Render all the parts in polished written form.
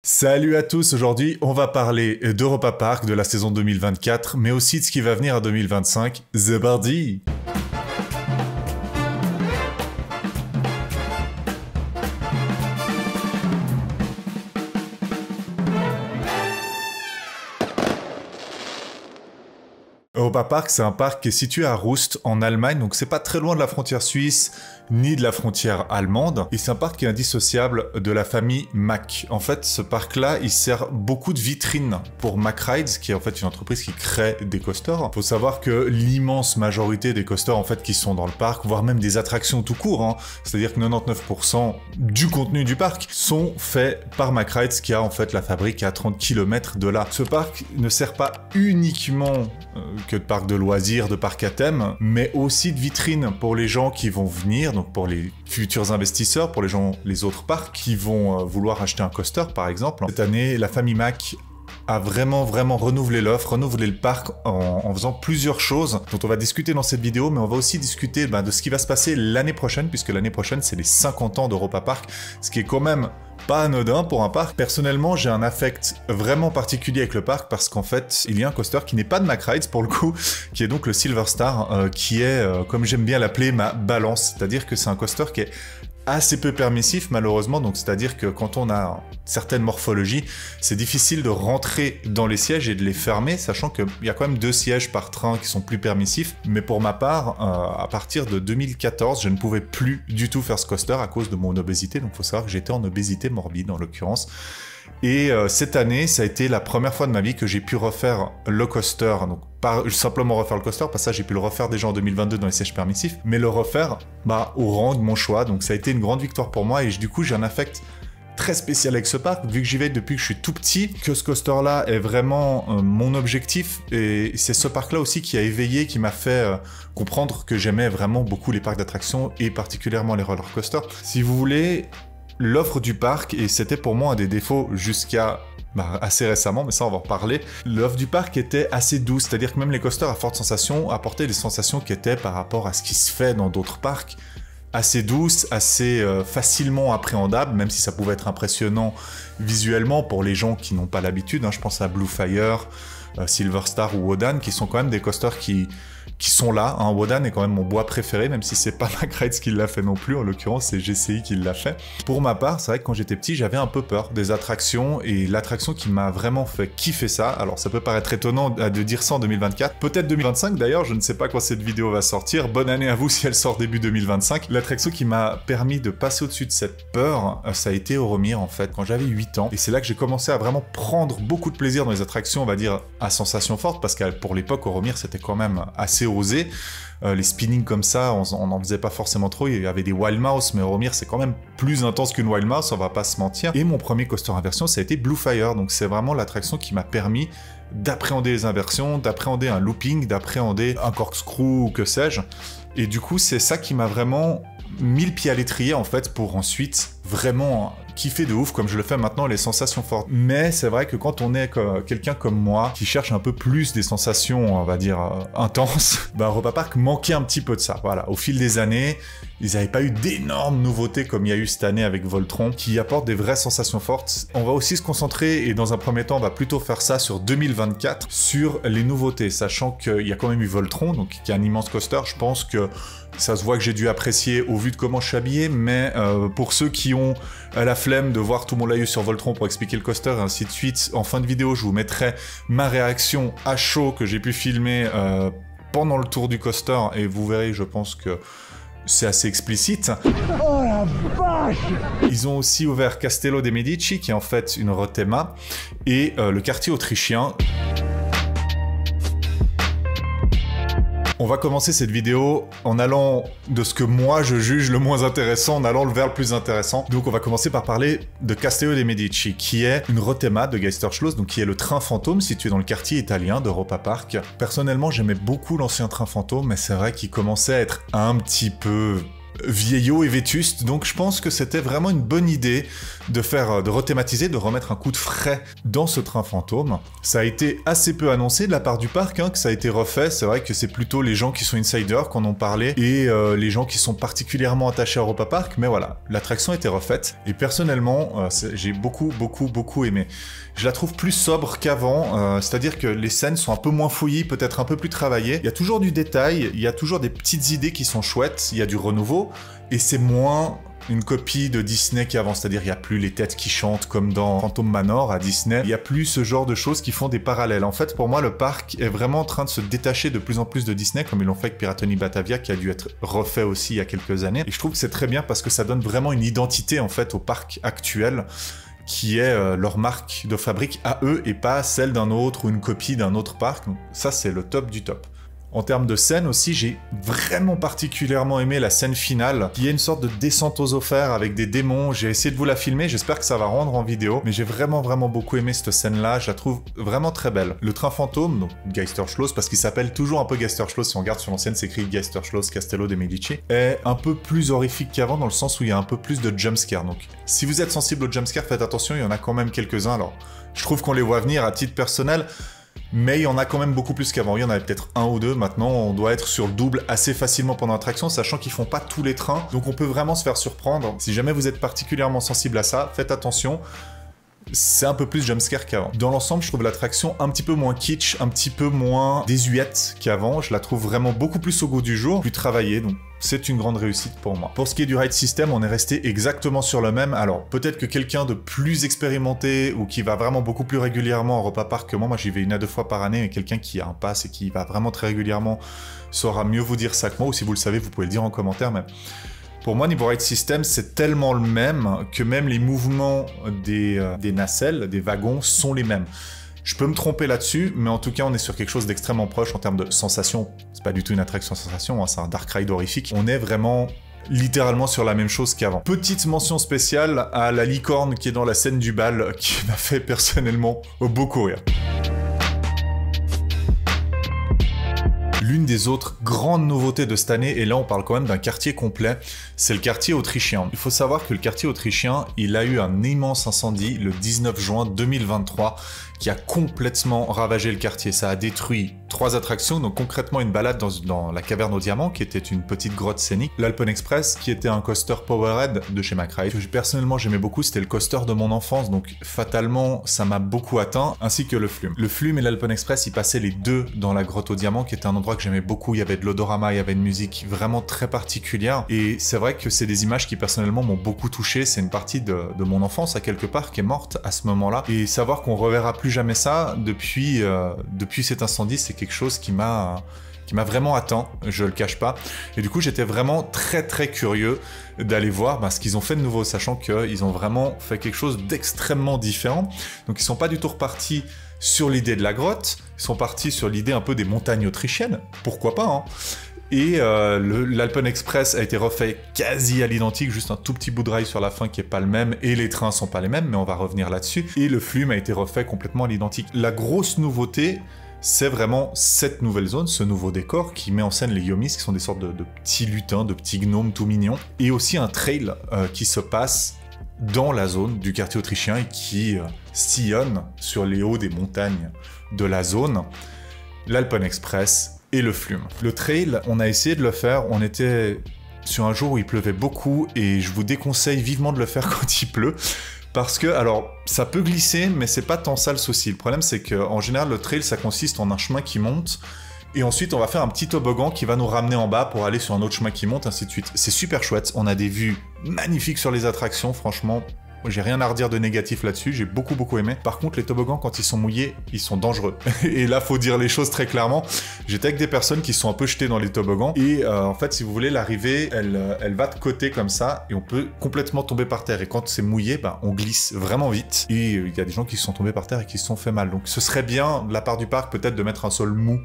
Salut à tous, aujourd'hui on va parler d'Europa Park de la saison 2024, mais aussi de ce qui va venir en 2025. The party! Europa Park, c'est un parc qui est situé à Rust, en Allemagne, donc c'est pas très loin de la frontière suisse, ni de la frontière allemande, et c'est un parc qui est indissociable de la famille Mack. En fait, ce parc-là, il sert beaucoup de vitrine pour Mack Rides, qui est en fait une entreprise qui crée des coasters. Faut savoir que l'immense majorité des coasters, en fait, qui sont dans le parc, voire même des attractions tout court, hein, c'est-à-dire que 99% du contenu du parc sont faits par Mack Rides, qui a en fait la fabrique à 30 km de là. Ce parc ne sert pas uniquement que de parc de loisirs, de parc à thème, mais aussi de vitrine pour les gens qui vont venir, donc pour les futurs investisseurs, pour les autres parcs qui vont vouloir acheter un coaster par exemple. Cette année, la famille Mack a vraiment renouvelé l'offre, renouvelé le parc en faisant plusieurs choses dont on va discuter dans cette vidéo, mais on va aussi discuter de ce qui va se passer l'année prochaine, puisque l'année prochaine c'est les 50 ans d'Europa Park, ce qui est quand même pas anodin pour un parc. Personnellement, j'ai un affect vraiment particulier avec le parc parce qu'en fait, il y a un coaster qui n'est pas de Mack Rides pour le coup, qui est donc le Silver Star, qui est, comme j'aime bien l'appeler, ma balance. C'est-à-dire que c'est un coaster qui est assez peu permissif malheureusement, donc c'est-à-dire que quand on a certaines morphologies, c'est difficile de rentrer dans les sièges et de les fermer, sachant qu'il y a quand même 2 sièges par train qui sont plus permissifs, mais pour ma part, à partir de 2014, je ne pouvais plus du tout faire ce coaster à cause de mon obésité, donc il faut savoir que j'étais en obésité morbide en l'occurrence. Et cette année, ça a été la première fois de ma vie que j'ai pu refaire le coaster, donc pas simplement refaire le coaster, parce que ça j'ai pu le refaire déjà en 2022 dans les sièges permissifs, mais le refaire au rang de mon choix, donc ça a été une grande victoire pour moi, et du coup j'ai un affect très spécial avec ce parc, vu que j'y vais depuis que je suis tout petit, que ce coaster-là est vraiment mon objectif, et c'est ce parc-là aussi qui a éveillé, qui m'a fait comprendre que j'aimais vraiment beaucoup les parcs d'attractions, et particulièrement les roller coasters. Si vous voulez, l'offre du parc, et c'était pour moi un des défauts jusqu'à assez récemment, mais ça on va en reparler, l'offre du parc était assez douce, c'est-à-dire que même les coasters à forte sensation apportaient des sensations qui étaient par rapport à ce qui se fait dans d'autres parcs, assez douces, assez facilement appréhendables, même si ça pouvait être impressionnant visuellement pour les gens qui n'ont pas l'habitude, hein, je pense à Blue Fire, Silver Star ou Wodan, qui sont quand même des coasters qui sont là, hein. Wodan est quand même mon bois préféré, même si c'est pas Mack Rides qui l'a fait non plus, en l'occurrence c'est GCI qui l'a fait. Pour ma part, c'est vrai que quand j'étais petit, j'avais un peu peur des attractions, et l'attraction qui m'a vraiment fait kiffer ça, alors ça peut paraître étonnant de dire ça en 2024, peut-être 2025 d'ailleurs, je ne sais pas quand cette vidéo va sortir, bonne année à vous si elle sort début 2025. L'attraction qui m'a permis de passer au-dessus de cette peur, ça a été Euromir en fait, quand j'avais 8 ans, et c'est là que j'ai commencé à vraiment prendre beaucoup de plaisir dans les attractions, on va dire, à sensation forte, parce que pour l'époque, Euromir c'était quand même assez osé. Les spinnings comme ça, on n'en faisait pas forcément trop, il y avait des Wild Mouse, mais Euromir c'est quand même plus intense qu'une Wild Mouse, on va pas se mentir. Et mon premier coaster inversion, ça a été Blue Fire, donc c'est vraiment l'attraction qui m'a permis d'appréhender les inversions, d'appréhender un looping, d'appréhender un corkscrew ou que sais-je. Et du coup, c'est ça qui m'a vraiment mis le pied à l'étrier en fait, pour ensuite vraiment kiffer de ouf comme je le fais maintenant, les sensations fortes. Mais c'est vrai que quand on est quelqu'un comme moi qui cherche un peu plus des sensations, on va dire intenses, Europa Park manquait un petit peu de ça. Voilà, au fil des années, ils n'avaient pas eu d'énormes nouveautés comme il y a eu cette année avec Voltron, qui apportent des vraies sensations fortes. On va aussi se concentrer, et dans un premier temps, on va plutôt faire ça sur 2024, sur les nouveautés, sachant qu'il y a quand même eu Voltron, donc qui est un immense coaster. Je pense que ça se voit que j'ai dû apprécier au vu de comment je suis habillé, mais pour ceux qui ont la flemme de voir tout mon laïus sur Voltron pour expliquer le coaster et ainsi de suite, en fin de vidéo, je vous mettrai ma réaction à chaud que j'ai pu filmer pendant le tour du coaster, et vous verrez, je pense que c'est assez explicite. Oh la vache! Ils ont aussi ouvert Castello dei Medici, qui est en fait une Rotema, et le quartier autrichien. On va commencer cette vidéo en allant de ce que moi je juge le moins intéressant, en allant vers le plus intéressant. Donc on va commencer par parler de Castello dei Medici, qui est une Rotema de Geisterschloss, donc qui est le train fantôme situé dans le quartier italien d'Europa Park. Personnellement, j'aimais beaucoup l'ancien train fantôme, mais c'est vrai qu'il commençait à être un petit peu vieillot et vétuste. Donc je pense que c'était vraiment une bonne idée de rethématiser, de remettre un coup de frais dans ce train fantôme. Ça a été assez peu annoncé de la part du parc, hein, que ça a été refait. C'est vrai que c'est plutôt les gens qui sont insiders qui en ont parlé et les gens qui sont particulièrement attachés à Europa Park. Mais voilà, l'attraction a été refaite. Et personnellement, j'ai beaucoup aimé. Je la trouve plus sobre qu'avant, c'est-à-dire que les scènes sont un peu moins fouillies, peut-être un peu plus travaillées. Il y a toujours du détail, il y a toujours des petites idées qui sont chouettes, il y a du renouveau, et c'est moins une copie de Disney qu'avant, c'est-à-dire il n'y a plus les têtes qui chantent comme dans Phantom Manor à Disney, il n'y a plus ce genre de choses qui font des parallèles. En fait, pour moi, le parc est vraiment en train de se détacher de plus en plus de Disney, comme ils l'ont fait avec Piratoni Batavia, qui a dû être refait aussi il y a quelques années. Et je trouve que c'est très bien parce que ça donne vraiment une identité, en fait, au parc actuel, qui est leur marque de fabrique à eux et pas celle d'un autre ou une copie d'un autre parc. Donc ça, c'est le top du top. En termes de scène aussi, j'ai vraiment particulièrement aimé la scène finale, qui est une sorte de descente aux enfers avec des démons. J'ai essayé de vous la filmer, j'espère que ça va rendre en vidéo, mais j'ai vraiment beaucoup aimé cette scène-là, je la trouve vraiment très belle. Le train fantôme, donc Geisterschloss, parce qu'il s'appelle toujours un peu Geisterschloss, si on regarde sur l'ancienne, c'est écrit Geisterschloss Castello de Medici, est un peu plus horrifique qu'avant dans le sens où il y a un peu plus de jumpscare. Donc si vous êtes sensible aux jumpscares, faites attention, il y en a quand même quelques-uns. Alors, je trouve qu'on les voit venir à titre personnel, mais il y en a quand même beaucoup plus qu'avant. Il y en avait peut-être un ou deux. Maintenant, on doit être sur le double assez facilement pendant l'attraction, sachant qu'ils font pas tous les trains. Donc on peut vraiment se faire surprendre. Si jamais vous êtes particulièrement sensible à ça, faites attention. C'est un peu plus jumpscare qu'avant. Dans l'ensemble, je trouve l'attraction un petit peu moins kitsch, un petit peu moins désuète qu'avant. Je la trouve vraiment beaucoup plus au goût du jour, plus travaillée, donc c'est une grande réussite pour moi. Pour ce qui est du ride system, on est resté exactement sur le même. Alors, peut-être que quelqu'un de plus expérimenté ou qui va vraiment beaucoup plus régulièrement à Europa Park que moi j'y vais 1 à 2 fois par année, mais quelqu'un qui a un pass et qui va vraiment très régulièrement saura mieux vous dire ça que moi, ou si vous le savez, vous pouvez le dire en commentaire, mais pour moi, niveau ride system, c'est tellement le même que même les mouvements des nacelles, des wagons, sont les mêmes. Je peux me tromper là-dessus, mais en tout cas, on est sur quelque chose d'extrêmement proche en termes de sensation. C'est pas du tout une attraction sensation, hein, c'est un dark ride horrifique. On est vraiment littéralement sur la même chose qu'avant. Petite mention spéciale à la licorne qui est dans la scène du bal, qui m'a fait personnellement beaucoup rire. L'une des autres grandes nouveautés de cette année, et là on parle quand même d'un quartier complet, c'est le quartier autrichien. Il faut savoir que le quartier autrichien, il a eu un immense incendie le 19 juin 2023 qui a complètement ravagé le quartier. Ça a détruit 3 attractions, donc concrètement une balade dans la caverne au diamant, qui était une petite grotte scénique, l'Alpen Express, qui était un coaster Powerhead de chez McRae, que personnellement j'aimais beaucoup, c'était le coaster de mon enfance, donc fatalement ça m'a beaucoup atteint, ainsi que le Flume. Le Flume et l'Alpen Express, ils passaient les deux dans la grotte au diamant, qui était un endroit que j'aimais beaucoup, il y avait de l'odorama, il y avait une musique vraiment très particulière, et c'est vrai que c'est des images qui personnellement m'ont beaucoup touché, c'est une partie de mon enfance à quelque part qui est morte à ce moment-là, et savoir qu'on reverra plus jamais ça depuis cet incendie, c'est quelque chose qui m'a vraiment atteint, je le cache pas. Et du coup, j'étais vraiment très curieux d'aller voir ce qu'ils ont fait de nouveau, sachant qu'ils ont vraiment fait quelque chose d'extrêmement différent. Donc ils sont pas du tout repartis sur l'idée de la grotte, ils sont partis sur l'idée un peu des montagnes autrichiennes, pourquoi pas, hein. Et l'Alpen Express a été refait quasi à l'identique, juste un tout petit bout de rail sur la fin qui est pas le même, et les trains sont pas les mêmes, mais on va revenir là-dessus. Et le Flume a été refait complètement à l'identique. La grosse nouveauté, c'est vraiment cette nouvelle zone, ce nouveau décor qui met en scène les Yomis, qui sont des sortes de petits lutins, de petits gnomes tout mignons, et aussi un trail qui se passe dans la zone du quartier autrichien et qui sillonne sur les hauts des montagnes de la zone, l'Alpen Express et le Flume. Le trail, on a essayé de le faire, on était sur un jour où il pleuvait beaucoup et je vous déconseille vivement de le faire quand il pleut parce que, alors, ça peut glisser mais c'est pas tant ça le souci. Le problème c'est qu'en général le trail ça consiste en un chemin qui monte et ensuite on va faire un petit toboggan qui va nous ramener en bas pour aller sur un autre chemin qui monte, ainsi de suite. C'est super chouette, on a des vues magnifiques sur les attractions, franchement. J'ai rien à redire de négatif là-dessus, j'ai beaucoup aimé. Par contre, les toboggans, quand ils sont mouillés, ils sont dangereux. Et là, faut dire les choses très clairement. J'étais avec des personnes qui sont un peu jetées dans les toboggans. Et en fait, si vous voulez, l'arrivée, elle va de côté comme ça. Et on peut complètement tomber par terre. Et quand c'est mouillé, on glisse vraiment vite. Et il y a des gens qui se sont tombés par terre et qui se sont fait mal. Donc ce serait bien, de la part du parc, peut-être de mettre un sol mou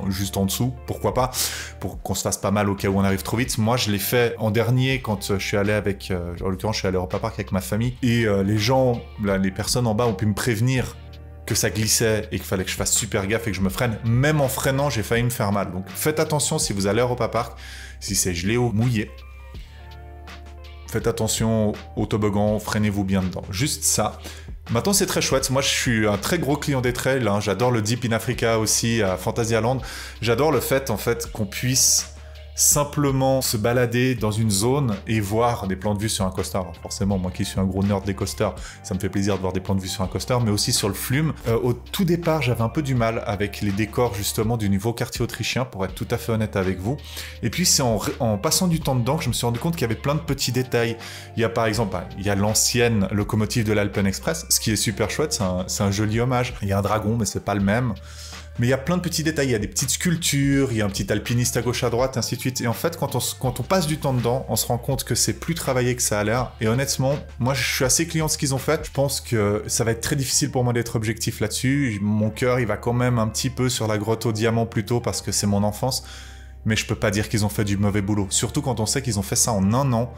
juste en dessous. Pourquoi pas, pour qu'on se fasse pas mal au cas où on arrive trop vite. Moi, je l'ai fait en dernier quand je suis allé avec... en l'occurrence, je suis allé à Europa Park avec ma famille. Et les gens, les personnes en bas ont pu me prévenir que ça glissait et qu'il fallait que je fasse super gaffe et que je me freine. Même en freinant, j'ai failli me faire mal. Donc faites attention si vous allez à Europa Park, si c'est gelé ou mouillé. faites attention au toboggan, freinez-vous bien dedans. Juste ça. Maintenant, c'est très chouette. Moi, je suis un très gros client des trails, hein. J'adore le Deep in Africa aussi, à Fantasyland. J'adore le fait, en fait, qu'on puisse simplement se balader dans une zone et voir des plans de vue sur un coaster. Alors forcément, moi qui suis un gros nerd des coasters, ça me fait plaisir de voir des plans de vue sur un coaster, mais aussi sur le Flume. Au tout départ, j'avais un peu du mal avec les décors justement du nouveau quartier autrichien, pour être tout à fait honnête avec vous. Et puis c'est en passant du temps dedans que je me suis rendu compte qu'il y avait plein de petits détails. Il y a par exemple, il y a l'ancienne locomotive de l'Alpen Express, ce qui est super chouette, c'est un joli hommage. Il y a un dragon, mais c'est pas le même. Mais il y a plein de petits détails, il y a des petites sculptures, il y a un petit alpiniste à gauche à droite, ainsi de suite. Et en fait, quand on passe du temps dedans, on se rend compte que c'est plus travaillé que ça a l'air. Et honnêtement, moi je suis assez client de ce qu'ils ont fait. Je pense que ça va être très difficile pour moi d'être objectif là-dessus. Mon cœur, il va quand même un petit peu sur la grotte au diamant plutôt, parce que c'est mon enfance. Mais je peux pas dire qu'ils ont fait du mauvais boulot. Surtout quand on sait qu'ils ont fait ça en un an.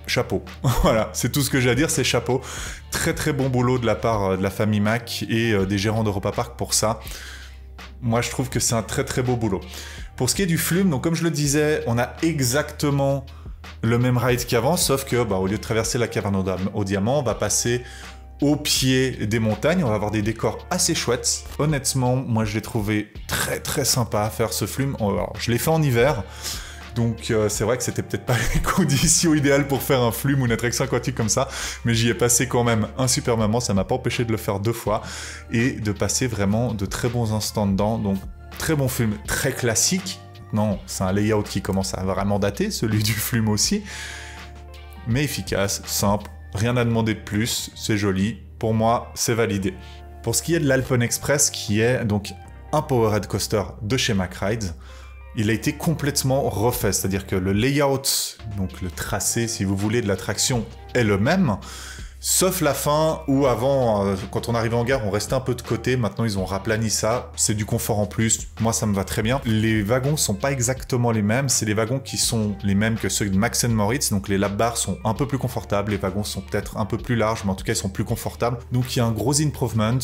Chapeau. Voilà, c'est tout ce que j'ai à dire, c'est chapeau. Très très bon boulot de la part de la famille Mack et des gérants d'Europa Park pour ça. Moi, je trouve que c'est un très très beau boulot. Pour ce qui est du Flume, donc comme je le disais, on a exactement le même ride qu'avant, sauf que au lieu de traverser la caverne au diamant, on va passer au pied des montagnes. On va avoir des décors assez chouettes. Honnêtement, moi je l'ai trouvé très très sympa à faire ce Flume. Alors, je l'ai fait en hiver. Donc c'est vrai que c'était peut-être pas les conditions idéales pour faire un Flume ou une attraction aquatique comme ça, mais j'y ai passé quand même un super moment, ça m'a pas empêché de le faire 2 fois, et de passer vraiment de très bons instants dedans, donc très bon Flume, très classique. Non, c'est un layout qui commence à vraiment dater, celui du Flume aussi, mais efficace, simple, rien à demander de plus, c'est joli, pour moi c'est validé. Pour ce qui est de l'Alpen Express, qui est donc un Powerhead Coaster de chez Mack Rides, il a été complètement refait, c'est-à-dire que le layout, donc le tracé, si vous voulez, de l'attraction est le même, sauf la fin où avant, quand on arrivait en gare, on restait un peu de côté. Maintenant, ils ont raplani ça. C'est du confort en plus. Moi, ça me va très bien. Les wagons sont pas exactement les mêmes. C'est les wagons qui sont les mêmes que ceux de Max & Moritz. Donc, les lap bars sont un peu plus confortables. Les wagons sont peut-être un peu plus larges, mais en tout cas, ils sont plus confortables. Donc, il y a un gros improvement.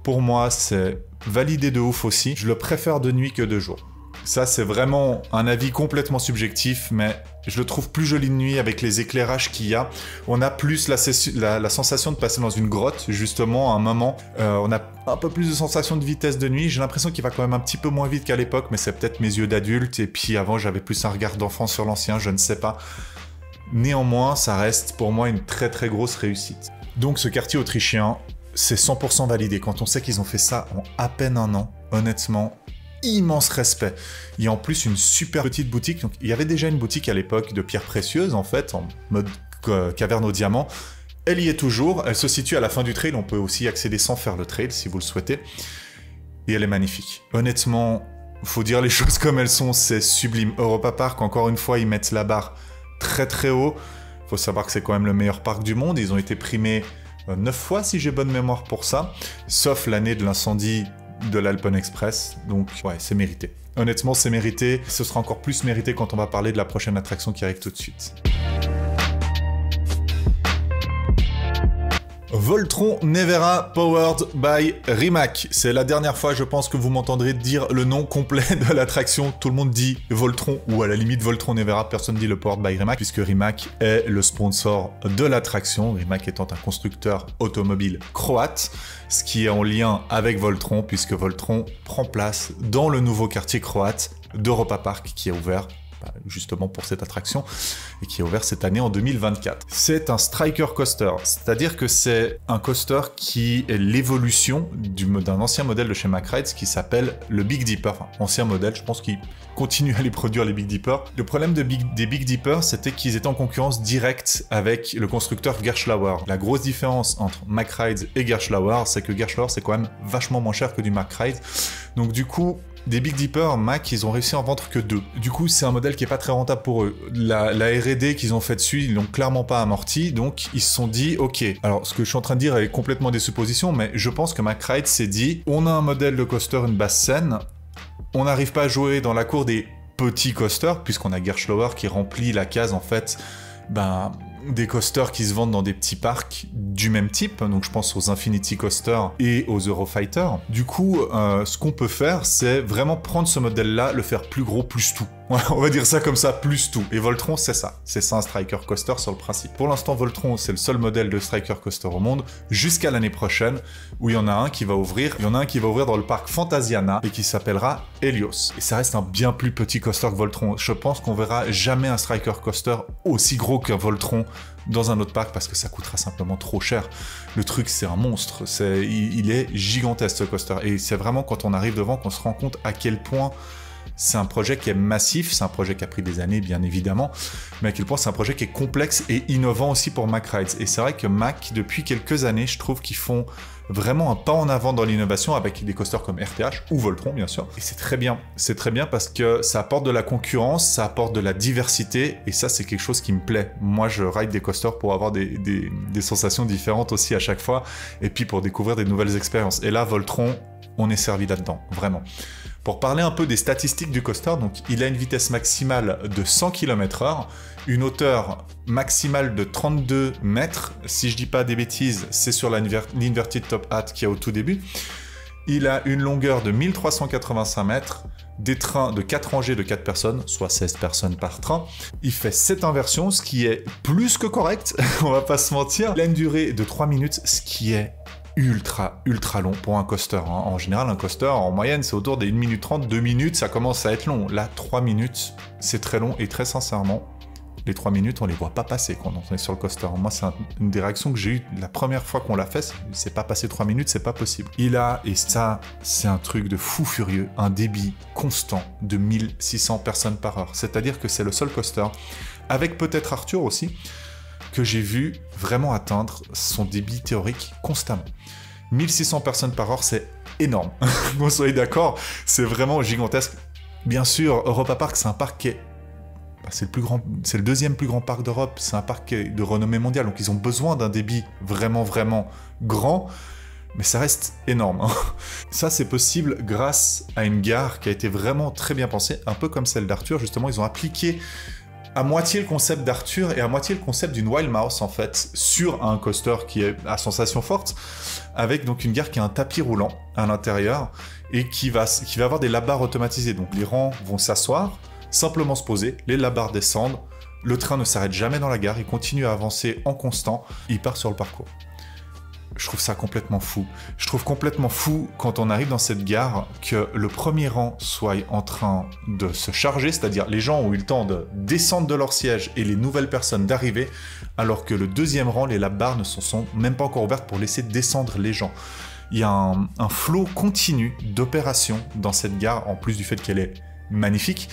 Pour moi, c'est validé de ouf aussi. Je le préfère de nuit que de jour. Ça, c'est vraiment un avis complètement subjectif, mais je le trouve plus joli de nuit avec les éclairages qu'il y a. On a plus la sensation de passer dans une grotte, justement, à un moment. On a un peu plus de sensation de vitesse de nuit. J'ai l'impression qu'il va quand même un petit peu moins vite qu'à l'époque, mais c'est peut-être mes yeux d'adulte. Et puis avant, j'avais plus un regard d'enfant sur l'ancien, je ne sais pas. Néanmoins, ça reste pour moi une très très grosse réussite. Donc ce quartier autrichien, c'est 100% validé. Quand on sait qu'ils ont fait ça en à peine un an, honnêtement, immense respect. Il y a en plus une super petite boutique. Donc, il y avait déjà une boutique à l'époque de pierres précieuses, en fait, en mode caverne au diamant. Elle y est toujours. Elle se situe à la fin du trail. On peut aussi y accéder sans faire le trail, si vous le souhaitez. Et elle est magnifique. Honnêtement, faut dire les choses comme elles sont. C'est sublime. Europa Park, encore une fois, ils mettent la barre très très haut. Faut savoir que c'est quand même le meilleur parc du monde. Ils ont été primés 9 fois, si j'ai bonne mémoire pour ça. Sauf l'année de l'incendie de l'Alpen Express, donc ouais, c'est mérité. Honnêtement, c'est mérité. Ce sera encore plus mérité quand on va parler de la prochaine attraction qui arrive tout de suite. Voltron Nevera Powered by Rimac. C'est la dernière fois, je pense, que vous m'entendrez dire le nom complet de l'attraction. Tout le monde dit Voltron, ou à la limite Voltron Nevera, personne ne dit le Powered by Rimac, puisque Rimac est le sponsor de l'attraction, Rimac étant un constructeur automobile croate, ce qui est en lien avec Voltron, puisque Voltron prend place dans le nouveau quartier croate d'Europa Park, qui est ouvert justement pour cette attraction, et qui est ouvert cette année en 2024. C'est un striker coaster, c'est-à-dire que c'est un coaster qui est l'évolution d'un ancien modèle de chez Mack Rides qui s'appelle le Big Dipper. Enfin, ancien modèle, je pense qu'il continue à les produire, les Big Dipper. Le problème des Big Dipper, c'était qu'ils étaient en concurrence directe avec le constructeur Gerstlauer. La grosse différence entre Mack Rides et Gerstlauer, c'est que Gerstlauer, c'est quand même vachement moins cher que du Mack Rides. Donc du coup, des Big Dipper, Mack, ils ont réussi à en vendre que 2. Du coup, c'est un modèle qui est pas très rentable pour eux. La R&D qu'ils ont fait dessus, ils l'ont clairement pas amorti, donc ils se sont dit, ok. Alors, ce que je suis en train de dire est complètement des suppositions, mais je pense que Mack Rides s'est dit, on a un modèle de coaster, une basse scène, on n'arrive pas à jouer dans la cour des petits coasters, puisqu'on a Gerstlauer qui remplit la case, en fait, des coasters qui se vendent dans des petits parcs du même type, donc je pense aux Infinity Coaster et aux Eurofighter. Du coup, ce qu'on peut faire, c'est vraiment prendre ce modèle-là, le faire plus gros, plus tout. Ouais, on va dire ça comme ça, plus tout. Et Voltron, c'est ça. C'est ça un striker coaster sur le principe. Pour l'instant, Voltron, c'est le seul modèle de striker coaster au monde, jusqu'à l'année prochaine, où il y en a un qui va ouvrir. Il y en a un qui va ouvrir dans le parc Fantasiana et qui s'appellera Helios. Et ça reste un bien plus petit coaster que Voltron. Je pense qu'on verra jamais un striker coaster aussi gros qu'un Voltron dans un autre parc parce que ça coûtera simplement trop cher. Le truc, c'est un monstre. Il est gigantesque ce coaster. Et c'est vraiment quand on arrive devant qu'on se rend compte à quel point c'est un projet qui est massif, c'est un projet qui a pris des années bien évidemment, mais à quel point c'est un projet qui est complexe et innovant aussi pour Mack Rides. Et c'est vrai que Mack, depuis quelques années, je trouve qu'ils font vraiment un pas en avant dans l'innovation avec des coasters comme RTH ou Voltron bien sûr. Et c'est très bien parce que ça apporte de la concurrence, ça apporte de la diversité et ça c'est quelque chose qui me plaît. Moi je ride des coasters pour avoir des sensations différentes aussi à chaque fois et puis pour découvrir des nouvelles expériences. Et là Voltron, on est servi là-dedans, vraiment. Pour parler un peu des statistiques du coaster, donc il a une vitesse maximale de 100 km/h, une hauteur maximale de 32 mètres, si je dis pas des bêtises, c'est sur l'Inverted Top Hat qui est au tout début. Il a une longueur de 1385 mètres, des trains de 4 rangées de 4 personnes, soit 16 personnes par train. Il fait 7 inversions, ce qui est plus que correct, on va pas se mentir. Il a une durée de 3 minutes, ce qui est ultra long pour un coaster. En général, un coaster, en moyenne, c'est autour des 1 minute 30, 2 minutes, ça commence à être long. Là, 3 minutes, c'est très long et très sincèrement, les 3 minutes, on les voit pas passer quand on est sur le coaster. Moi, c'est une des réactions que j'ai eues la première fois qu'on l'a fait, c'est pas passé 3 minutes, c'est pas possible. Il a, et ça, c'est un truc de fou furieux, un débit constant de 1600 personnes par heure. C'est-à-dire que c'est le seul coaster, avec peut-être Arthur aussi, que j'ai vu vraiment atteindre son débit théorique constamment. 1600 personnes par heure, c'est énorme. Vous soyez d'accord, c'est vraiment gigantesque. Bien sûr, Europa Park, c'est un parc qui est... c'est le deuxième plus grand parc d'Europe, c'est un parc qui est de renommée mondiale, donc ils ont besoin d'un débit vraiment grand, mais ça reste énorme. Ça, c'est possible grâce à une gare qui a été vraiment très bien pensée, un peu comme celle d'Arthur, justement, ils ont appliqué à moitié le concept d'Arthur et à moitié le concept d'une Wild Mouse en fait sur un coaster qui est à sensation forte avec donc une gare qui a un tapis roulant à l'intérieur et qui va avoir des lap-bars automatisés. Donc les rangs vont s'asseoir, simplement se poser, les lap-bars descendent, le train ne s'arrête jamais dans la gare, il continue à avancer en constant, il part sur le parcours. Je trouve ça complètement fou. Je trouve complètement fou quand on arrive dans cette gare que le premier rang soit en train de se charger, c'est-à-dire les gens ont eu le temps de descendre de leur siège et les nouvelles personnes d'arriver, alors que le deuxième rang, les lap-bars ne sont même pas encore ouvertes pour laisser descendre les gens. Il y a un flot continu d'opérations dans cette gare, en plus du fait qu'elle est magnifique,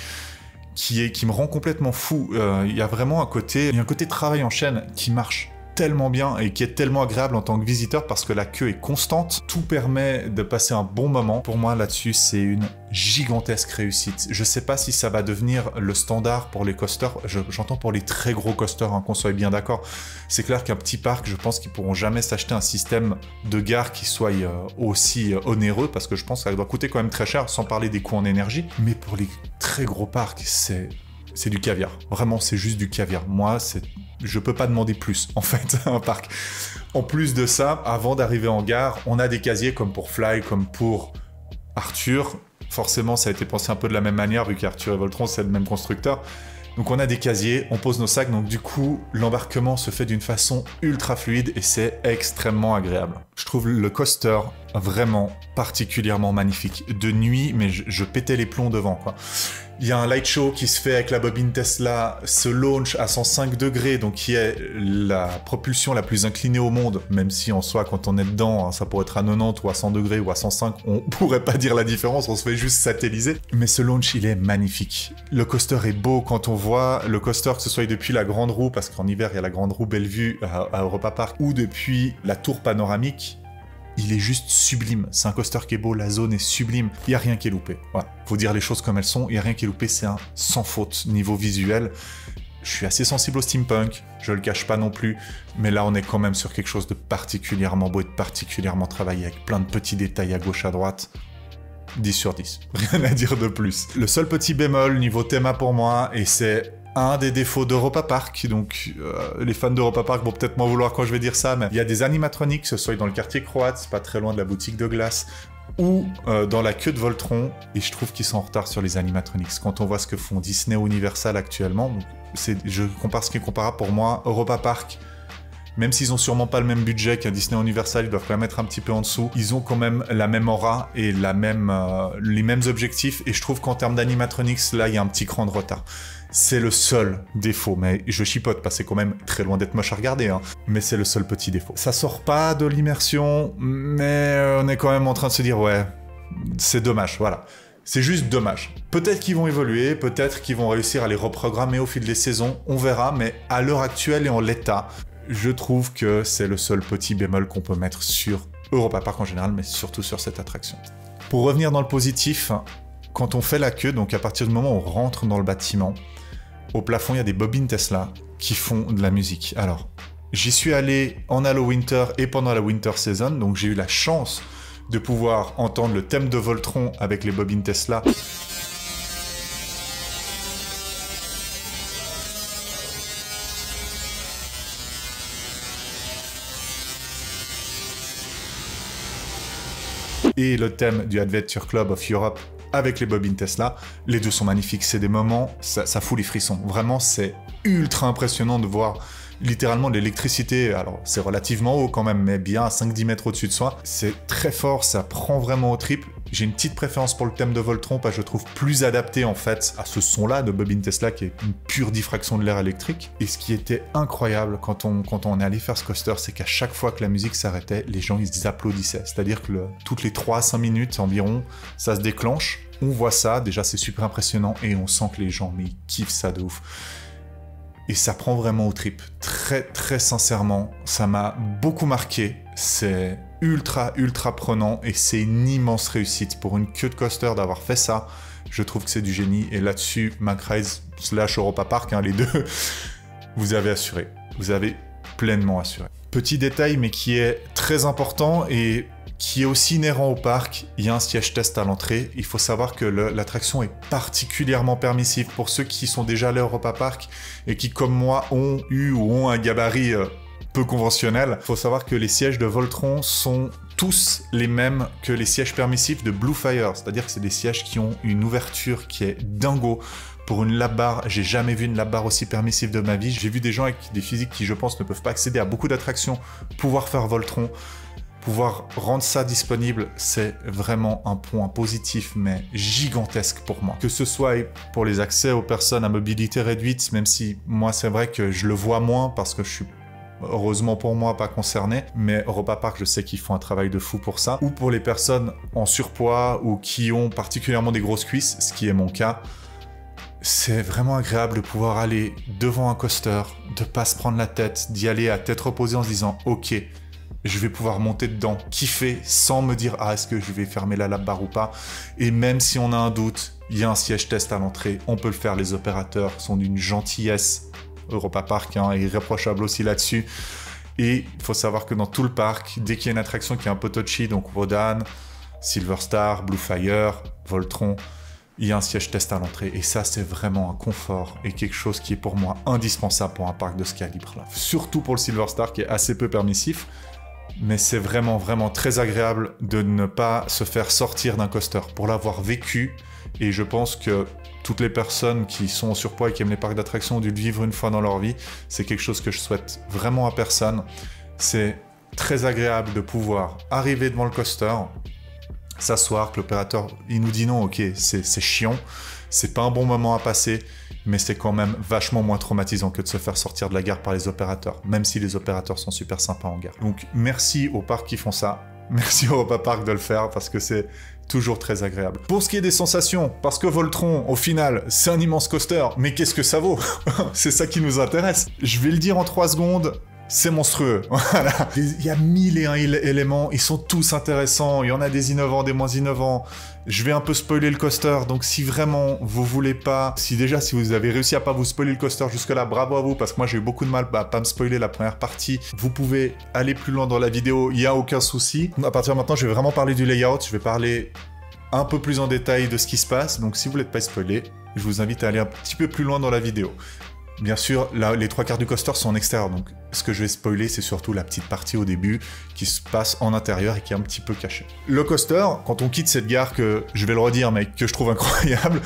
qui me rend complètement fou. Il y a vraiment un côté travail en chaîne qui marche tellement bien et qui est tellement agréable en tant que visiteur parce que la queue est constante, tout permet de passer un bon moment. Pour moi là-dessus c'est une gigantesque réussite. Je sais pas si ça va devenir le standard pour les coasters, j'entends pour les très gros coasters, hein, qu'on soit bien d'accord. C'est clair qu'un petit parc, je pense qu'ils pourront jamais s'acheter un système de gare qui soit aussi onéreux parce que je pense que ça doit coûter quand même très cher sans parler des coûts en énergie. Mais pour les très gros parcs, c'est du caviar. Vraiment, c'est juste du caviar. Moi, je peux pas demander plus, en fait, à un parc. En plus de ça, avant d'arriver en gare, on a des casiers comme pour Fly, comme pour Arthur. Forcément, ça a été pensé un peu de la même manière, vu qu'Arthur et Voltron, c'est le même constructeur. Donc on a des casiers, on pose nos sacs, donc du coup, l'embarquement se fait d'une façon ultra fluide et c'est extrêmement agréable. Je trouve le coaster vraiment particulièrement magnifique. De nuit, mais je pétais les plombs devant, quoi. Il y a un light show qui se fait avec la bobine Tesla, ce launch à 105 degrés, donc qui est la propulsion la plus inclinée au monde, même si en soi, quand on est dedans, hein, ça pourrait être à 90 ou à 100 degrés ou à 105, on pourrait pas dire la différence, on se fait juste satelliser. Mais ce launch, il est magnifique. Le coaster est beau quand on voit le coaster, que ce soit depuis la grande roue, parce qu'en hiver, il y a la grande roue Bellevue à Europa Park, ou depuis la tour panoramique. Il est juste sublime. C'est un coaster qui est beau, la zone est sublime. Il n'y a rien qui est loupé. Voilà. Faut dire les choses comme elles sont. Il n'y a rien qui est loupé. C'est un sans faute niveau visuel. Je suis assez sensible au steampunk. Je le cache pas non plus. Mais là, on est quand même sur quelque chose de particulièrement beau et de particulièrement travaillé avec plein de petits détails à gauche, à droite. 10 sur 10. Rien à dire de plus. Le seul petit bémol niveau théma pour moi, et c'est un des défauts d'Europa Park, donc les fans d'Europa Park vont peut-être m'en vouloir quand je vais dire ça, mais il y a des animatroniques, que ce soit dans le quartier croate, pas très loin de la boutique de glace, ou dans la queue de Voltron, et je trouve qu'ils sont en retard sur les animatronics. Quand on voit ce que font Disney ou Universal actuellement, je compare ce qui est comparable pour moi. Europa Park, même s'ils ont sûrement pas le même budget qu'un Disney Universal, ils doivent quand même être un petit peu en dessous. Ils ont quand même la même aura et les mêmes objectifs, et je trouve qu'en termes d'animatronics, là, il y a un petit cran de retard. C'est le seul défaut, mais je chipote parce que c'est quand même très loin d'être moche à regarder, hein. Mais c'est le seul petit défaut. Ça sort pas de l'immersion, mais on est quand même en train de se dire, ouais, c'est dommage, voilà. C'est juste dommage. Peut-être qu'ils vont évoluer, peut-être qu'ils vont réussir à les reprogrammer au fil des saisons, on verra, mais à l'heure actuelle et en l'état, je trouve que c'est le seul petit bémol qu'on peut mettre sur Europa Park en général, mais surtout sur cette attraction. Pour revenir dans le positif, quand on fait la queue, donc à partir du moment où on rentre dans le bâtiment, au plafond, il y a des bobines Tesla qui font de la musique. Alors, j'y suis allé en Halo Winter et pendant la Winter Season, donc j'ai eu la chance de pouvoir entendre le thème de Voltron avec les bobines Tesla. Et le thème du Adventure Club of Europe avec les bobines Tesla. Les deux sont magnifiques, c'est des moments, ça fout les frissons. Vraiment, c'est ultra impressionnant de voir littéralement de l'électricité. Alors, c'est relativement haut quand même, mais bien à 5-10 mètres au-dessus de soi. C'est très fort, ça prend vraiment au triple. J'ai une petite préférence pour le thème de Voltron, parce que je le trouve plus adapté en fait à ce son-là de bobine Tesla, qui est une pure diffraction de l'air électrique. Et ce qui était incroyable quand on est allé faire ce coaster, c'est qu'à chaque fois que la musique s'arrêtait, les gens ils applaudissaient. C'est-à-dire que toutes les 3 à 5 minutes environ, ça se déclenche. On voit ça, déjà c'est super impressionnant, et on sent que les gens, mais ils kiffent ça de ouf. Et ça prend vraiment au trip. Très très sincèrement, ça m'a beaucoup marqué. C'est ultra prenant, et c'est une immense réussite pour une queue de coaster d'avoir fait ça. Je trouve que c'est du génie, et là-dessus, McRae's / Europa Park, hein, les deux, vous avez assuré. Vous avez pleinement assuré. Petit détail, mais qui est très important et qui est aussi inhérent au parc, il y a un siège test à l'entrée. Il faut savoir que l'attraction est particulièrement permissive pour ceux qui sont déjà allés à Europa Park et qui, comme moi, ont eu ou ont un gabarit peu conventionnel. Il faut savoir que les sièges de Voltron sont tous les mêmes que les sièges permissifs de Blue Fire, c'est-à-dire que c'est des sièges qui ont une ouverture qui est dingo. Pour une lap bar, j'ai jamais vu une lap bar aussi permissive de ma vie. J'ai vu des gens avec des physiques qui, je pense, ne peuvent pas accéder à beaucoup d'attractions, pouvoir faire Voltron. Pouvoir rendre ça disponible, c'est vraiment un point positif, mais gigantesque pour moi. Que ce soit pour les accès aux personnes à mobilité réduite, même si moi c'est vrai que je le vois moins parce que je suis heureusement pour moi pas concerné, mais Europa Park, je sais qu'ils font un travail de fou pour ça. Ou pour les personnes en surpoids ou qui ont particulièrement des grosses cuisses, ce qui est mon cas. C'est vraiment agréable de pouvoir aller devant un coaster, de pas se prendre la tête, d'y aller à tête reposée en se disant « Ok, je vais pouvoir monter dedans, kiffer, sans me dire « Ah, est-ce que je vais fermer la lap bar ou pas ?» Et même si on a un doute, il y a un siège test à l'entrée, on peut le faire, les opérateurs sont d'une gentillesse. Europa Park est irréprochable aussi là-dessus. Et il faut savoir que dans tout le parc, dès qu'il y a une attraction qui est un peu touchy, donc Rodan, Silver Star, Blue Fire, Voltron, il y a un siège test à l'entrée. Et ça, c'est vraiment un confort et quelque chose qui est pour moi indispensable pour un parc de ce calibre-là. Surtout pour le Silver Star qui est assez peu permissif. Mais c'est vraiment très agréable de ne pas se faire sortir d'un coaster pour l'avoir vécu. Et je pense que toutes les personnes qui sont en surpoids et qui aiment les parcs d'attractions ont dû le vivre une fois dans leur vie. C'est quelque chose que je souhaite vraiment à personne. C'est très agréable de pouvoir arriver devant le coaster, s'asseoir, que l'opérateur il nous dit non, ok, c'est chiant, c'est pas un bon moment à passer, mais c'est quand même vachement moins traumatisant que de se faire sortir de la gare par les opérateurs, même si les opérateurs sont super sympas en gare. Donc merci aux parcs qui font ça, merci au Europa Park de le faire, parce que c'est toujours très agréable. Pour ce qui est des sensations, parce que Voltron, au final, c'est un immense coaster, mais qu'est-ce que ça vaut? C'est ça qui nous intéresse. Je vais le dire en 3 secondes, c'est monstrueux. Voilà. Il y a 1001 éléments, ils sont tous intéressants, il y en a des innovants, des moins innovants. Je vais un peu spoiler le coaster, donc si vraiment vous voulez pas, si vous avez réussi à pas vous spoiler le coaster jusque-là, bravo à vous, parce que moi j'ai eu beaucoup de mal à pas me spoiler la première partie. Vous pouvez aller plus loin dans la vidéo, il n'y a aucun souci. À partir de maintenant, je vais vraiment parler du layout, je vais parler un peu plus en détail de ce qui se passe, donc si vous voulez pas spoiler, je vous invite à aller un petit peu plus loin dans la vidéo. Bien sûr, là, les 3/4 du coaster sont en extérieur, donc ce que je vais spoiler, c'est surtout la petite partie au début qui se passe en intérieur et qui est un petit peu cachée. Le coaster, quand on quitte cette gare que, je vais le redire, mais que je trouve incroyable,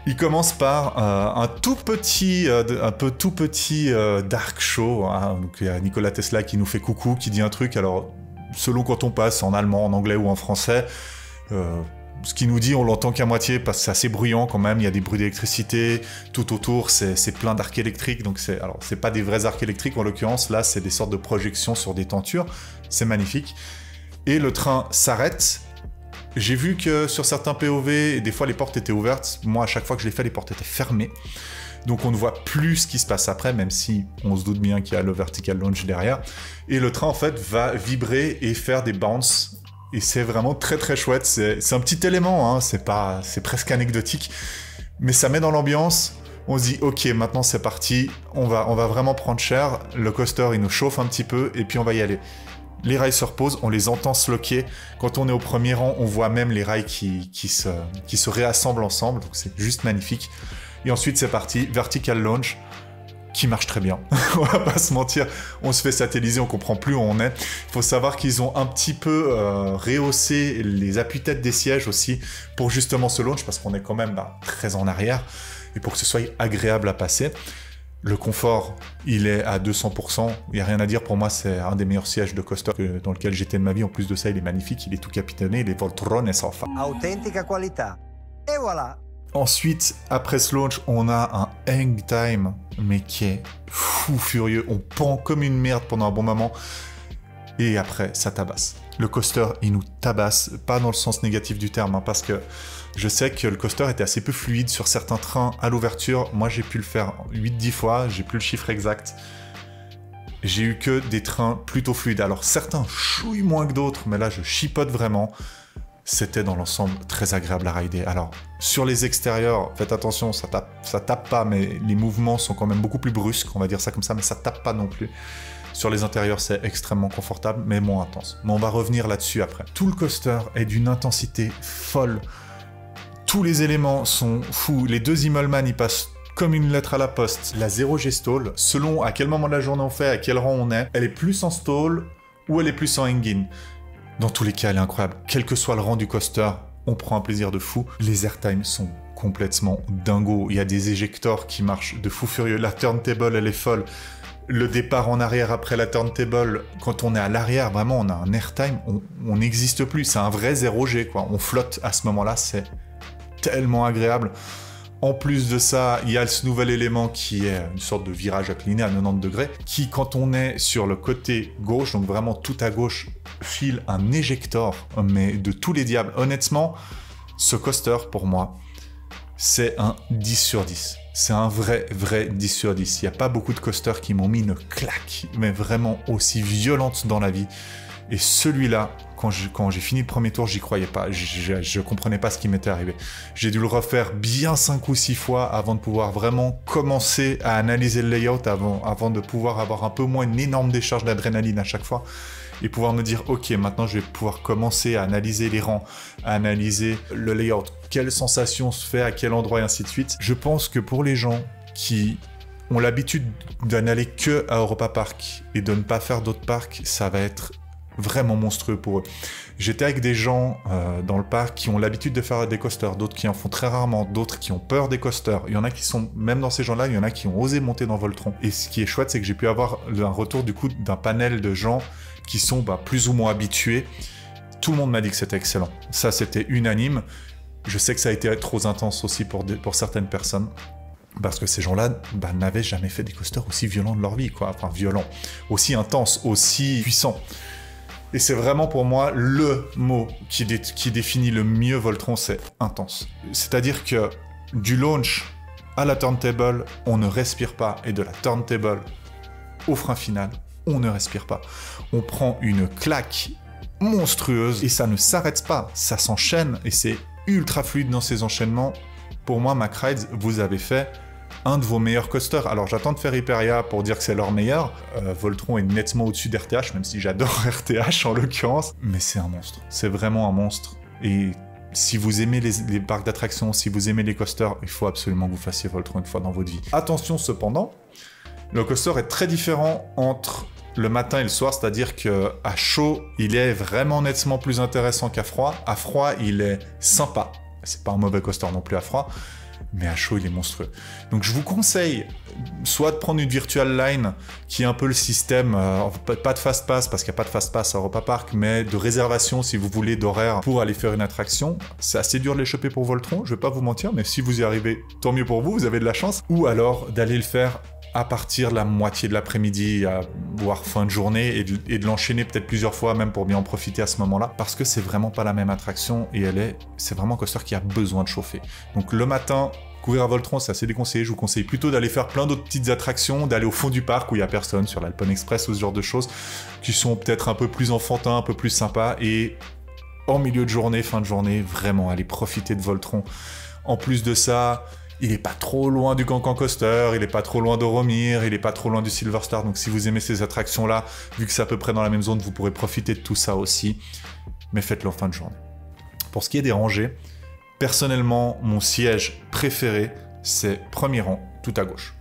il commence par un tout petit dark show. Hein. Donc il y a Nikola Tesla qui nous fait coucou, qui dit un truc. Alors, selon quand on passe en allemand, en anglais ou en français, ce qu'il nous dit, on l'entend qu'à moitié parce que c'est assez bruyant quand même. Il y a des bruits d'électricité tout autour. C'est plein d'arcs électriques. Donc c'est pas des vrais arcs électriques en l'occurrence. Là, c'est des sortes de projections sur des tentures. C'est magnifique. Et le train s'arrête. J'ai vu que sur certains POV, des fois les portes étaient ouvertes. Moi, à chaque fois que je l'ai fait, les portes étaient fermées. Donc on ne voit plus ce qui se passe après, même si on se doute bien qu'il y a le vertical launch derrière. Et le train, en fait, va vibrer et faire des bounces. Et c'est vraiment très très chouette. C'est un petit élément, hein. C'est presque anecdotique. Mais ça met dans l'ambiance. On se dit, ok, maintenant c'est parti. On va vraiment prendre cher. Le coaster, il nous chauffe un petit peu. Et puis on va y aller. Les rails se reposent, on les entend se loquer. Quand on est au premier rang, on voit même les rails qui se réassemblent ensemble. Donc c'est juste magnifique. Et ensuite, c'est parti. Vertical launch, qui marche très bien. On va pas se mentir. On se fait satelliser, on comprend plus où on est. Il faut savoir qu'ils ont un petit peu rehaussé les appuis-têtes des sièges aussi pour justement ce launch, parce qu'on est quand même très en arrière. Et pour que ce soit agréable à passer. Le confort, il est à 200%. Il n'y a rien à dire. Pour moi, c'est un des meilleurs sièges de coaster dans lequel j'étais de ma vie. En plus de ça, il est magnifique. Il est tout capitonné. Il est Voltron et Sofa. Authentica qualità. Et voilà. Ensuite, après ce launch, on a un hang time, mais qui est fou furieux. On pend comme une merde pendant un bon moment. Et après, ça tabasse. Le coaster, il nous tabasse. Pas dans le sens négatif du terme, hein, parce que je sais que le coaster était assez peu fluide sur certains trains à l'ouverture. Moi, j'ai pu le faire 8-10 fois. J'ai plus le chiffre exact. J'ai eu que des trains plutôt fluides. Alors, certains chouillent moins que d'autres, mais là, je chipote vraiment. C'était dans l'ensemble très agréable à rider. Alors, sur les extérieurs, faites attention, ça tape pas, mais les mouvements sont quand même beaucoup plus brusques, on va dire ça comme ça, mais ça tape pas non plus. Sur les intérieurs, c'est extrêmement confortable, mais moins intense. Mais on va revenir là-dessus après. Tout le coaster est d'une intensité folle. Tous les éléments sont fous. Les deux Immelmann, ils passent comme une lettre à la poste. La 0G stall, selon à quel moment de la journée on fait, à quel rang on est, elle est plus en stall ou elle est plus en hang-in. Dans tous les cas, elle est incroyable. Quel que soit le rang du coaster, on prend un plaisir de fou. Les airtimes sont complètement dingos. Il y a des éjecteurs qui marchent de fou furieux. La turntable, elle est folle. Le départ en arrière après la turntable, quand on est à l'arrière, vraiment, on a un airtime, on n'existe plus. C'est un vrai 0G, quoi. On flotte à ce moment-là, c'est tellement agréable. En plus de ça, il y a ce nouvel élément qui est une sorte de virage incliné à 90 degrés, qui, quand on est sur le côté gauche, donc vraiment tout à gauche, file un éjecteur, mais de tous les diables. Honnêtement, ce coaster, pour moi, c'est un 10 sur 10. C'est un vrai 10 sur 10. Il n'y a pas beaucoup de coasters qui m'ont mis une claque, mais vraiment aussi violente dans la vie. Et celui-là, quand j'ai fini le premier tour, j'y croyais pas. Je comprenais pas ce qui m'était arrivé. J'ai dû le refaire bien 5 ou 6 fois avant de pouvoir vraiment commencer à analyser le layout, avant de pouvoir avoir un peu moins une énorme décharge d'adrénaline à chaque fois. Et pouvoir me dire, ok, maintenant je vais pouvoir commencer à analyser les rangs, à analyser le layout, quelle sensation se fait, à quel endroit et ainsi de suite. Je pense que pour les gens qui ont l'habitude d'aller que à Europa Park et de ne pas faire d'autres parcs, ça va être vraiment monstrueux pour eux. J'étais avec des gens dans le parc qui ont l'habitude de faire des coasters, d'autres qui en font très rarement, d'autres qui ont peur des coasters. Il y en a qui sont, même dans ces gens-là, il y en a qui ont osé monter dans Voltron. Et ce qui est chouette, c'est que j'ai pu avoir un retour du coup d'un panel de gens qui sont plus ou moins habitués. Tout le monde m'a dit que c'était excellent. Ça, c'était unanime. Je sais que ça a été trop intense aussi pour certaines personnes. Parce que ces gens-là n'avaient jamais fait des coasters aussi violents de leur vie, quoi. Enfin, violents. Aussi intenses, aussi puissants. Et c'est vraiment pour moi le mot qui définit le mieux Voltron, c'est intense. C'est-à-dire que du launch à la turntable, on ne respire pas. Et de la turntable au frein final, on ne respire pas. On prend une claque monstrueuse et ça ne s'arrête pas. Ça s'enchaîne et c'est ultra fluide dans ces enchaînements. Pour moi, Mack Rides, vous avez fait un de vos meilleurs coasters. Alors j'attends de faire Hyperia pour dire que c'est leur meilleur. Voltron est nettement au-dessus d'RTH, même si j'adore RTH en l'occurrence. Mais c'est un monstre. C'est vraiment un monstre. Et si vous aimez les parcs d'attractions, si vous aimez les coasters, il faut absolument que vous fassiez Voltron une fois dans votre vie. Attention cependant, le coaster est très différent entre le matin et le soir, c'est-à-dire qu'à chaud, il est vraiment nettement plus intéressant qu'à froid. À froid, il est sympa. C'est pas un mauvais coaster non plus à froid, mais à chaud, il est monstrueux. Donc je vous conseille soit de prendre une Virtual Line, qui est un peu le système, pas de fast pass, parce qu'il n'y a pas de fast pass à Europa Park, mais de réservation, si vous voulez, d'horaire pour aller faire une attraction. C'est assez dur de les choper pour Voltron, je vais pas vous mentir, mais si vous y arrivez, tant mieux pour vous, vous avez de la chance. Ou alors d'aller le faire à partir de la moitié de l'après-midi, voire fin de journée, et de l'enchaîner peut-être plusieurs fois, même pour bien en profiter à ce moment-là, parce que c'est vraiment pas la même attraction, et c'est vraiment un coaster qui a besoin de chauffer. Donc le matin, courir à Voltron, c'est assez déconseillé. Je vous conseille plutôt d'aller faire plein d'autres petites attractions, d'aller au fond du parc où il n'y a personne, sur l'Alpen Express ou ce genre de choses, qui sont peut-être un peu plus enfantins, un peu plus sympas, et en milieu de journée, fin de journée, vraiment aller profiter de Voltron. En plus de ça, il est pas trop loin du Cancan Coaster, il est pas trop loin d'Euromir, il est pas trop loin du Silver Star, donc si vous aimez ces attractions-là, vu que c'est à peu près dans la même zone, vous pourrez profiter de tout ça aussi, mais faites-le en fin de journée. Pour ce qui est des rangées, personnellement, mon siège préféré, c'est premier rang, tout à gauche.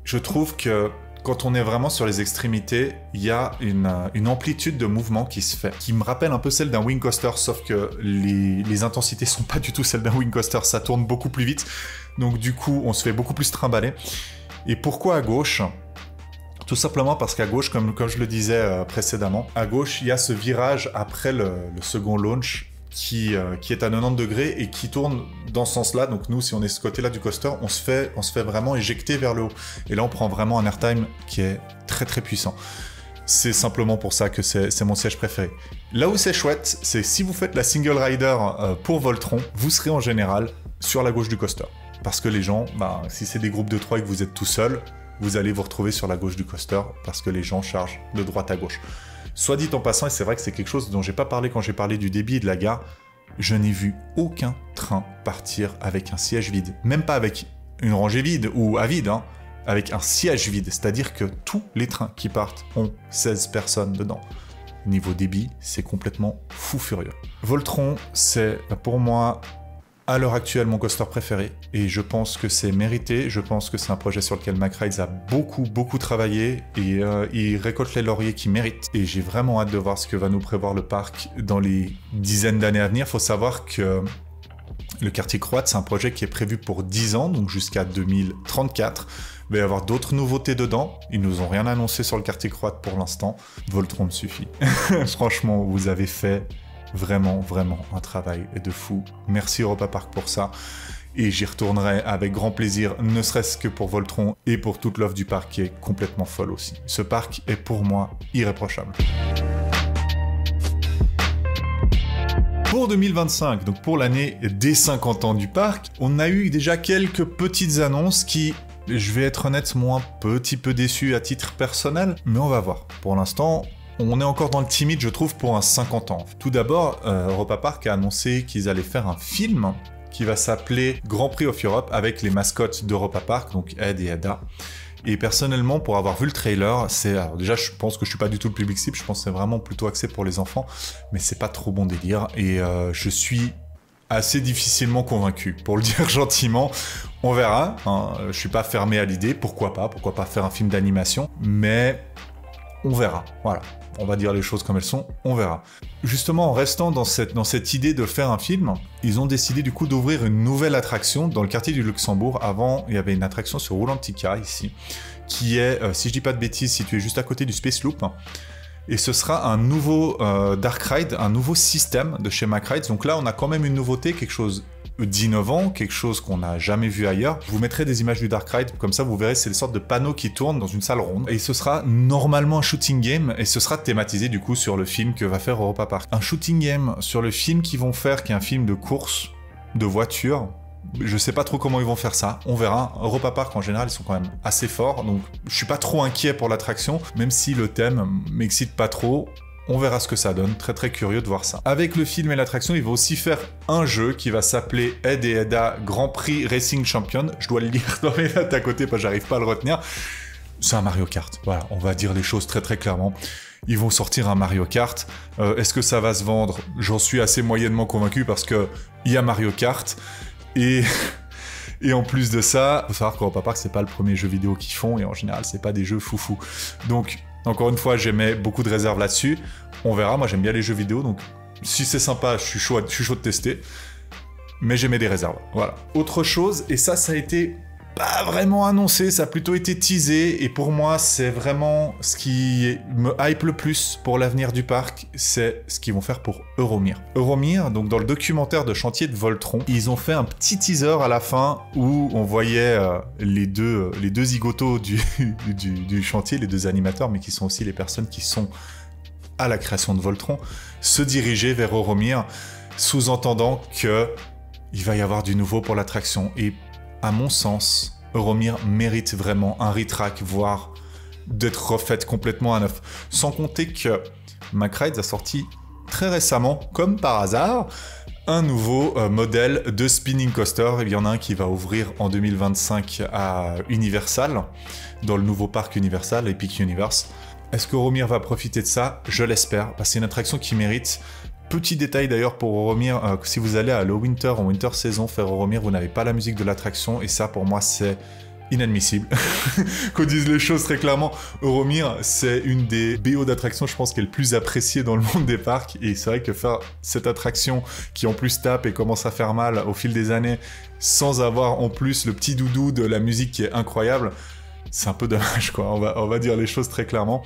Je trouve que quand on est vraiment sur les extrémités, il y a une amplitude de mouvement qui se fait, qui me rappelle un peu celle d'un wing coaster, sauf que les intensités sont pas du tout celles d'un wing coaster, ça tourne beaucoup plus vite, donc du coup, on se fait beaucoup plus trimballer. Et pourquoi à gauche ? Tout simplement parce qu'à gauche, comme je le disais précédemment, à gauche, il y a ce virage après le second launch, qui est à 90 degrés et qui tourne dans ce sens-là. Donc nous, si on est ce côté-là du coaster, on se fait vraiment éjecter vers le haut. Et là, on prend vraiment un airtime qui est très très puissant. C'est simplement pour ça que c'est mon siège préféré. Là où c'est chouette, c'est si vous faites la single rider pour Voltron, vous serez en général sur la gauche du coaster. Parce que les gens, si c'est des groupes de 3 et que vous êtes tout seul, vous allez vous retrouver sur la gauche du coaster parce que les gens chargent de droite à gauche. Soit dit en passant, et c'est vrai que c'est quelque chose dont j'ai pas parlé quand j'ai parlé du débit et de la gare, je n'ai vu aucun train partir avec un siège vide. Même pas avec une rangée vide ou à vide, hein, avec un siège vide. C'est-à-dire que tous les trains qui partent ont 16 personnes dedans. Niveau débit, c'est complètement fou furieux. Voltron, c'est pour moi à l'heure actuelle mon coaster préféré et je pense que c'est mérité, je pense que c'est un projet sur lequel MacRides a beaucoup travaillé et il récolte les lauriers qu'il mérite et j'ai vraiment hâte de voir ce que va nous prévoir le parc dans les dizaines d'années à venir. Il faut savoir que le quartier croate, c'est un projet qui est prévu pour 10 ans, donc jusqu'à 2034. Il va y avoir d'autres nouveautés dedans. Ils nous ont rien annoncé sur le quartier croate pour l'instant. Voltron me suffit. Franchement, vous avez fait vraiment un travail de fou. Merci Europa Park pour ça. Et j'y retournerai avec grand plaisir, ne serait-ce que pour Voltron et pour toute l'offre du parc qui est complètement folle aussi. Ce parc est pour moi irréprochable. Pour 2025, donc pour l'année des 50 ans du parc, on a eu déjà quelques petites annonces qui, je vais être honnête, m'ont un petit peu déçu à titre personnel, mais on va voir. Pour l'instant, on est encore dans le timide, je trouve, pour un 50 ans. Tout d'abord, Europa Park a annoncé qu'ils allaient faire un film qui va s'appeler Grand Prix of Europe avec les mascottes d'Europa Park, donc Ed et Edda. Et personnellement, pour avoir vu le trailer, alors déjà, je pense que je suis pas du tout le public cible, je pense que c'est vraiment plutôt axé pour les enfants, mais c'est pas trop bon délire, et je suis assez difficilement convaincu, pour le dire gentiment. On verra, hein, je suis pas fermé à l'idée, pourquoi pas faire un film d'animation, mais on verra, voilà. On va dire les choses comme elles sont, on verra. Justement, en restant dans cette idée de faire un film, ils ont décidé du coup d'ouvrir une nouvelle attraction dans le quartier du Luxembourg. Avant, il y avait une attraction sur Roulantica, ici, qui est, si je dis pas de bêtises, située juste à côté du Space Loop. Et ce sera un nouveau Dark Ride, un nouveau système de chez MacRides. Donc là, on a quand même une nouveauté, quelque chose d'innovant, quelque chose qu'on n'a jamais vu ailleurs. Je vous mettrai des images du Dark Ride, comme ça vous verrez, c'est des sortes de panneaux qui tournent dans une salle ronde. Et ce sera normalement un shooting game, et ce sera thématisé du coup sur le film que va faire Europa Park. Un shooting game sur le film qu'ils vont faire, qui est un film de course, de voiture. Je sais pas trop comment ils vont faire ça, on verra. Europa Park en général, ils sont quand même assez forts, donc je suis pas trop inquiet pour l'attraction, même si le thème m'excite pas trop. On verra ce que ça donne, très curieux de voir ça. Avec le film et l'attraction, il va aussi faire un jeu qui va s'appeler Ed et Edda Grand Prix Racing Champion. Je dois le lire dans mes notes à côté parce que j'arrive pas à le retenir. C'est un Mario Kart, voilà, on va dire les choses très clairement. ils vont sortir un Mario Kart. Est-ce que ça va se vendre? J'en suis assez moyennement convaincu parce qu'il y a Mario Kart. Et en plus de ça, il faut savoir qu'Europa Park, c'est pas le premier jeu vidéo qu'ils font. Et en général, c'est pas des jeux foufou. Donc, encore une fois, j'émets beaucoup de réserves là-dessus. On verra. Moi, j'aime bien les jeux vidéo. Donc, si c'est sympa, je suis chaud de tester. Mais j'émets des réserves. Voilà. Autre chose, et ça a été pas vraiment annoncé, ça a plutôt été teasé, et pour moi, c'est vraiment ce qui me hype le plus pour l'avenir du parc, c'est ce qu'ils vont faire pour Euromir. Euromir, donc dans le documentaire de Chantier de Voltron, ils ont fait un petit teaser à la fin où on voyait les deux zigotos du chantier, les deux animateurs, mais qui sont aussi les personnes qui sont à la création de Voltron, se diriger vers Euromir, sous-entendant que il va y avoir du nouveau pour l'attraction. Et à mon sens, Euromir mérite vraiment un retrack, voire d'être refaite complètement à neuf. Sans compter que McRides a sorti très récemment, comme par hasard, un nouveau modèle de spinning coaster. Il y en a un qui va ouvrir en 2025 à Universal, dans le nouveau parc Universal, Epic Universe. Est-ce qu'Euromir va profiter de ça? Je l'espère, parce que c'est une attraction qui mérite. Petit détail d'ailleurs pour Euromir, si vous allez à le Winter, en Winter Saison, faire Euromir, vous n'avez pas la musique de l'attraction, et ça pour moi c'est inadmissible. Qu'on dise les choses très clairement, Euromir c'est une des BO d'attraction je pense qui est le plus appréciée dans le monde des parcs, et c'est vrai que faire cette attraction qui en plus tape et commence à faire mal au fil des années, sans avoir en plus le petit doudou de la musique qui est incroyable, c'est un peu dommage, quoi. On va dire les choses très clairement.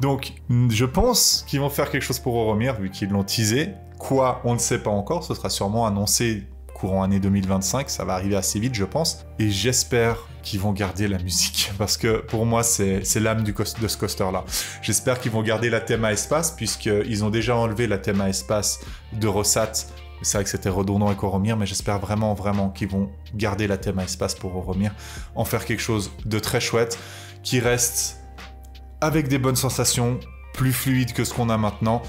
Donc, je pense qu'ils vont faire quelque chose pour Euromir, vu qu'ils l'ont teasé. Quoi, on ne sait pas encore. Ce sera sûrement annoncé courant année 2025. Ça va arriver assez vite, je pense. Et j'espère qu'ils vont garder la musique. Parce que, pour moi, c'est l'âme de ce coaster-là. J'espère qu'ils vont garder la thème à espace, puisqu'ils ont déjà enlevé la thème à espace de Rossat. C'est vrai que c'était redondant avec Euromir, mais j'espère vraiment, vraiment qu'ils vont garder la thème à espace pour Euromir, en faire quelque chose de très chouette, qui reste avec des bonnes sensations, plus fluide que ce qu'on a maintenant,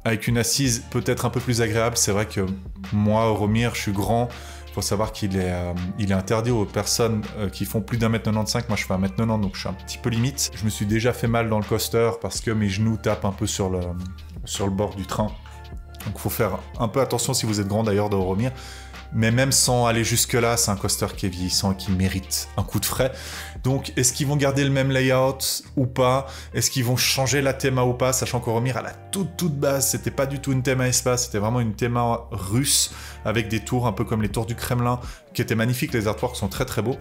avec une assise peut-être un peu plus agréable. C'est vrai que moi, Euromir, je suis grand, il faut savoir qu'il est interdit aux personnes qui font plus d'1m95, moi je fais 1m90, donc je suis un petit peu limite. Je me suis déjà fait mal dans le coaster parce que mes genoux tapent un peu sur le bord du train. Donc il faut faire un peu attention si vous êtes grand d'ailleurs d'Euromir. Mais même sans aller jusque-là, c'est un coaster qui est vieillissant et qui mérite un coup de frais. Donc est-ce qu'ils vont garder le même layout ou pas? Est-ce qu'ils vont changer la théma ou pas? Sachant qu'Euromir, à la toute base, c'était pas du tout une théma espace, c'était vraiment une théma russe avec des tours un peu comme les tours du Kremlin, qui étaient magnifiques. Les artworks sont très très beaux.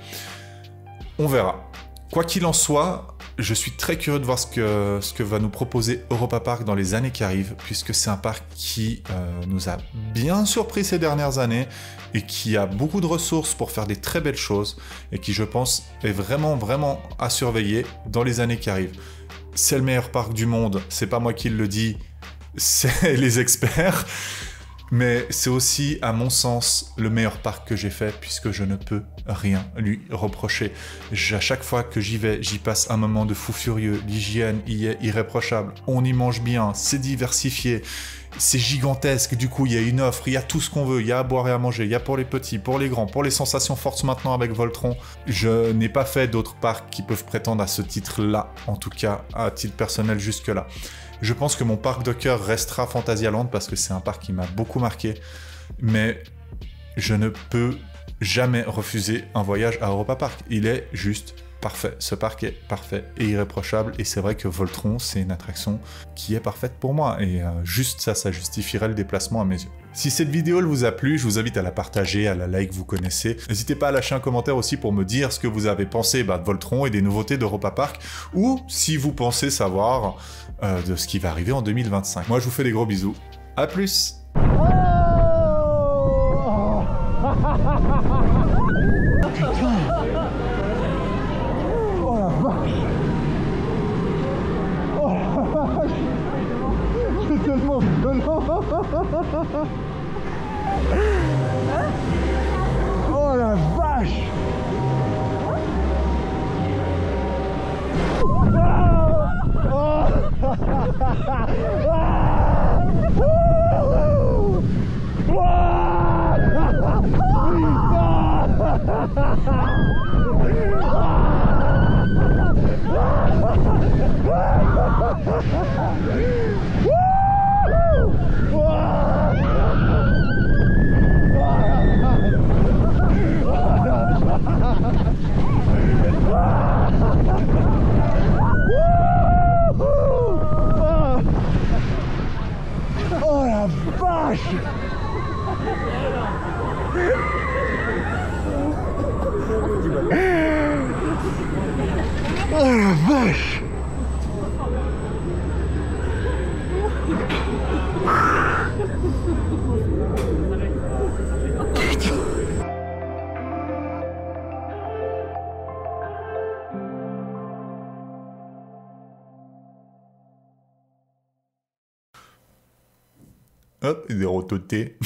On verra. Quoi qu'il en soit, je suis très curieux de voir ce que va nous proposer Europa Park dans les années qui arrivent, puisque c'est un parc qui nous a bien surpris ces dernières années et qui a beaucoup de ressources pour faire des très belles choses et qui, je pense, est vraiment, vraiment à surveiller dans les années qui arrivent. C'est le meilleur parc du monde, c'est pas moi qui le dis, c'est les experts. Mais c'est aussi, à mon sens, le meilleur parc que j'ai fait, puisque je ne peux rien lui reprocher. À chaque fois que j'y vais, j'y passe un moment de fou furieux. L'hygiène y est irréprochable. On y mange bien, c'est diversifié, c'est gigantesque. Du coup, il y a une offre, il y a tout ce qu'on veut. Il y a à boire et à manger, il y a pour les petits, pour les grands, pour les sensations fortes maintenant avec Voltron. Je n'ai pas fait d'autres parcs qui peuvent prétendre à ce titre-là, en tout cas à titre personnel jusque-là. Je pense que mon parc de cœur restera Fantasyland parce que c'est un parc qui m'a beaucoup marqué, mais je ne peux jamais refuser un voyage à Europa Park. Il est juste parfait. Ce parc est parfait et irréprochable, et c'est vrai que Voltron, c'est une attraction qui est parfaite pour moi, et juste ça, ça justifierait le déplacement à mes yeux. Si cette vidéo vous a plu, je vous invite à la partager, à la like, vous connaissez. N'hésitez pas à lâcher un commentaire aussi pour me dire ce que vous avez pensé de Voltron et des nouveautés d'Europa Park, ou si vous pensez savoir de ce qui va arriver en 2025. Moi, je vous fais des gros bisous. À plus! C'est tellement violent. Oh la vache. Putain. la vache! Oh la vache! Hop, il est retoté.